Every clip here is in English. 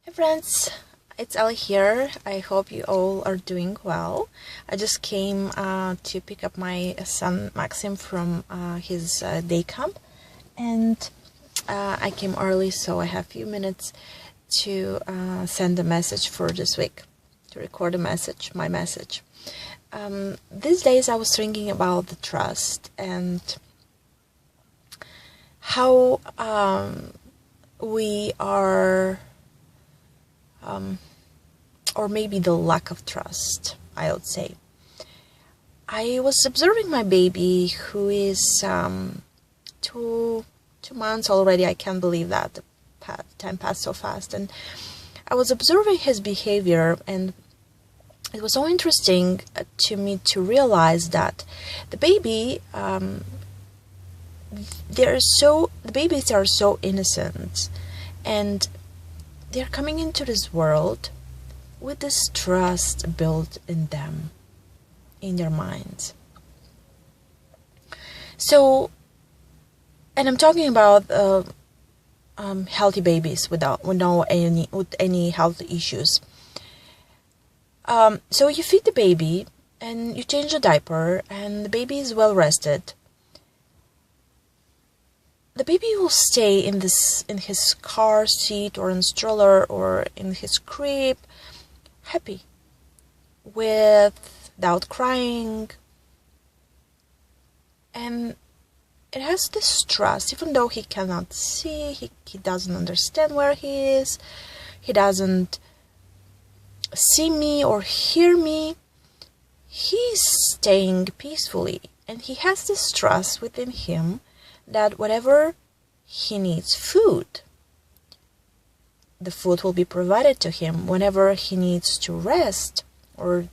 Hey friends, it's Ellie here. I hope you all are doing well. I just came to pick up my son Maxim from his day camp, and I came early, so I have a few minutes to send a message for this week, to record my message. These days I was thinking about the trust and how we are or maybe the lack of trust, I would say. I was observing my baby, who is 2 months already. I can't believe that the time passed so fast. And I was observing his behavior, and it was so interesting to me to realize that the baby, the babies are so innocent, and they're coming into this world with this trust built in them, in their minds. So, and I'm talking about healthy babies with any health issues. So you feed the baby and you change the diaper, and the baby is well rested. The baby will stay in his car seat or in stroller or in his crib, happy, without crying. And it has this trust, even though he cannot see, he doesn't understand where he is, he doesn't see me or hear me, he's staying peacefully, and he has this trust within him that whatever he needs, the food will be provided to him. Whenever he needs to rest or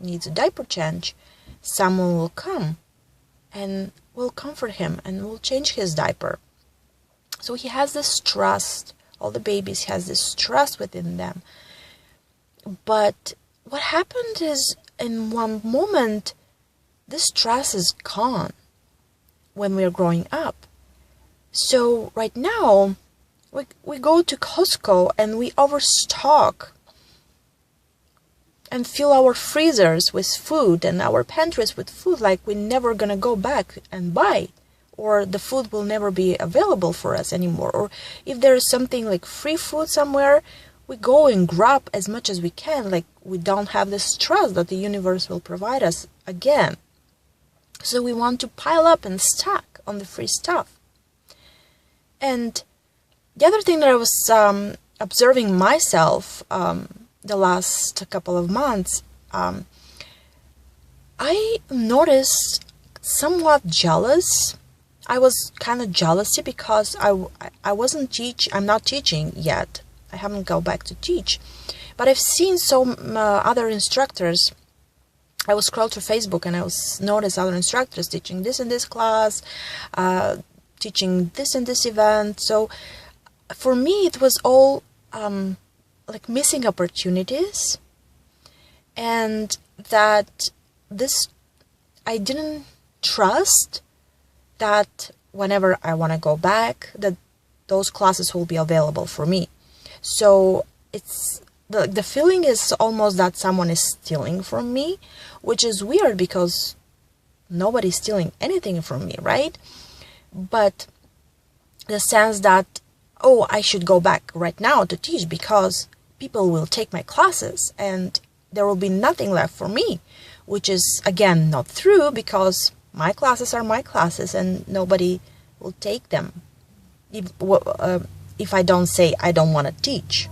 needs a diaper change, someone will come and will comfort him and will change his diaper. So he has this trust. All the babies has this trust within them. But what happened is, in one moment, this trust is gone when we are growing up. So right now, we go to Costco and we overstock and fill our freezers with food and our pantries with food, like we're never gonna go back and buy, or the food will never be available for us anymore. Or if there is something like free food somewhere, we go and grab as much as we can, like we don't have this trust that the universe will provide us again. So we want to pile up and stack on the free stuff. And the other thing that I was observing myself the last couple of months, I noticed somewhat jealous. I was kind of jealousy because I'm not teaching yet. I haven't gone back to teach. But I've seen some other instructors. I was scrolled through Facebook and I noticed other instructors teaching this in this class, teaching this in this event. So for me, it was all like missing opportunities, and that I didn't trust that whenever I want to go back, that those classes will be available for me. So it's the feeling is almost that someone is stealing from me, which is weird because nobody's stealing anything from me, right? But the sense that, oh, I should go back right now to teach because people will take my classes and there will be nothing left for me, which is, again, not true, because my classes are my classes and nobody will take them if I don't say I don't want to teach.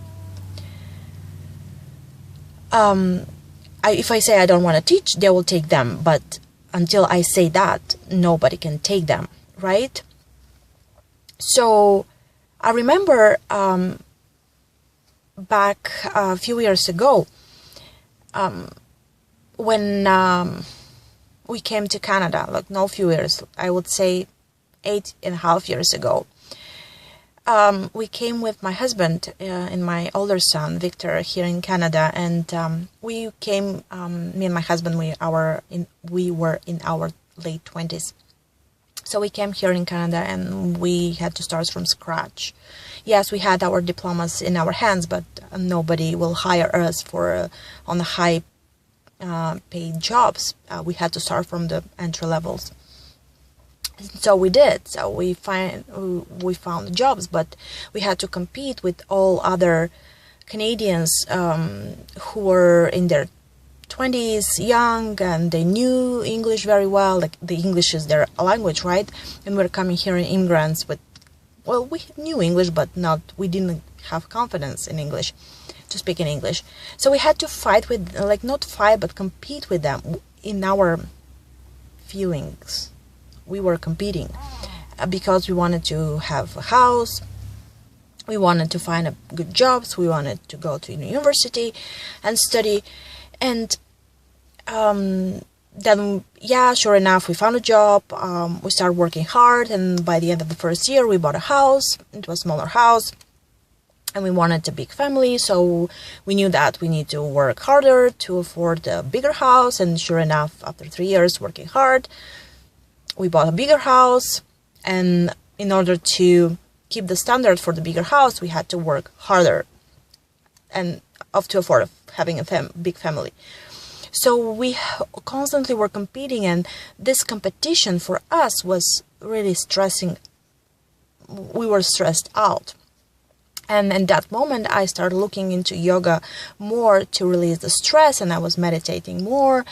If I say I don't want to teach, they will take them, but until I say that, nobody can take them, right? So I remember back a few years ago, when we came to Canada, like no few years, I would say 8.5 years ago. We came with my husband and my older son, Victor, here in Canada, and we came, me and my husband, we were in our late 20s. So we came here in Canada and we had to start from scratch. Yes, we had our diplomas in our hands, but nobody will hire us for on the high paid jobs. We had to start from the entry levels. So we did. So we found jobs, but we had to compete with all other Canadians who were in their 20s, young, and they knew English very well. Like, the English is their language, right? And we're coming here in immigrants with, well, we knew English, but we didn't have confidence in English, to speak in English. So we had to fight with, like, not fight, but compete with them in our feelings. We were competing because we wanted to have a house, we wanted to find good jobs, we wanted to go to university and study. And then, yeah, sure enough, we found a job. We started working hard, and by the end of the first year, we bought a house. It was a smaller house, and we wanted a big family, so we knew that we need to work harder to afford a bigger house. And sure enough, after 3 years working hard, we bought a bigger house. And in order to keep the standard for the bigger house, we had to work harder and to afford having a big family. So we constantly were competing, and this competition for us was really stressing. We were stressed out. And in that moment, I started looking into yoga more to release the stress, and I was meditating more.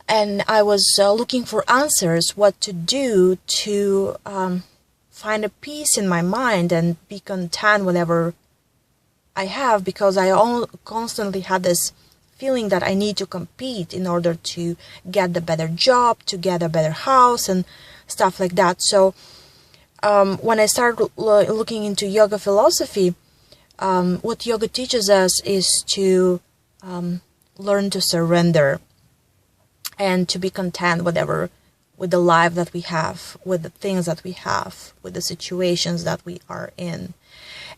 And I was looking for answers, what to do to find a peace in my mind and be content whatever I have, because I constantly had this feeling that I need to compete in order to get the better job, to get a better house and stuff like that. So when I started looking into yoga philosophy, what yoga teaches us is to learn to surrender and to be content with the life that we have, with the things that we have, with the situations that we are in.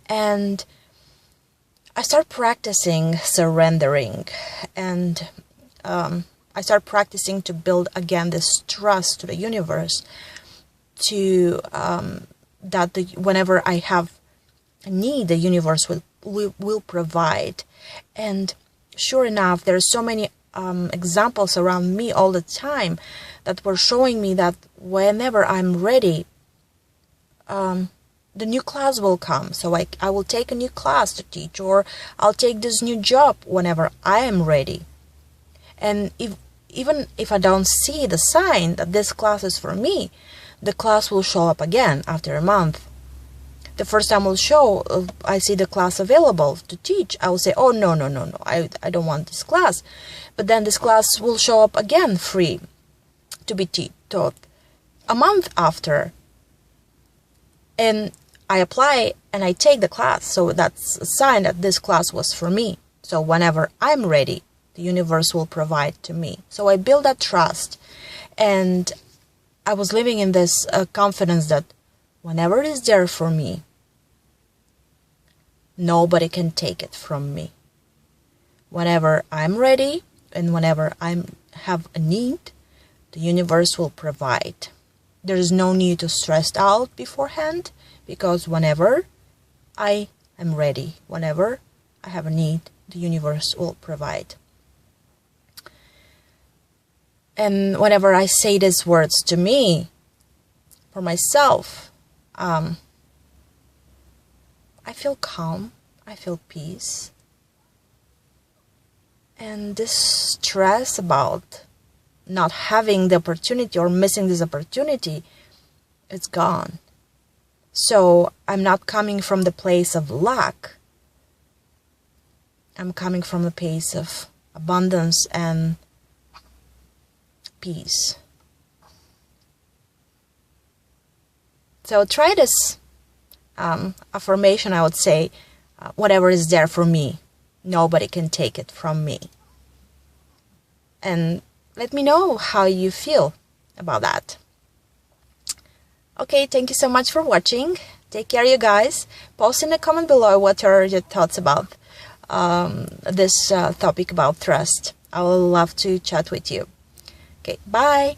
And I started practicing surrendering, and I started practicing to build again this trust to the universe, to that whenever I have a need, the universe will provide. And sure enough, there are so many examples around me all the time that were showing me that whenever I'm ready, the new class will come. So I will take a new class to teach, or I'll take this new job whenever I am ready. And even if I don't see the sign that this class is for me, the class will show up again after a month. The first time I see the class available to teach, I will say, oh, no, I don't want this class. But then this class will show up again free to be taught a month after. And I apply and I take the class. So that's a sign that this class was for me. So whenever I'm ready, the universe will provide to me. So I build that trust. And I was living in this confidence that whenever it is there for me, nobody can take it from me. Whenever I'm ready and whenever I have a need, the universe will provide. There is no need to stress out beforehand, because whenever I am ready, whenever I have a need, the universe will provide. And whenever I say these words to me, for myself, I feel calm, I feel peace. And this stress about not having the opportunity or missing this opportunity, it's gone. So I'm not coming from the place of lack. I'm coming from the place of abundance and peace. So try this affirmation. I would say, whatever is there for me, nobody can take it from me. And let me know how you feel about that. Okay, thank you so much for watching. Take care, you guys. Post in the comment below what are your thoughts about this topic about trust. I would love to chat with you. Okay, bye.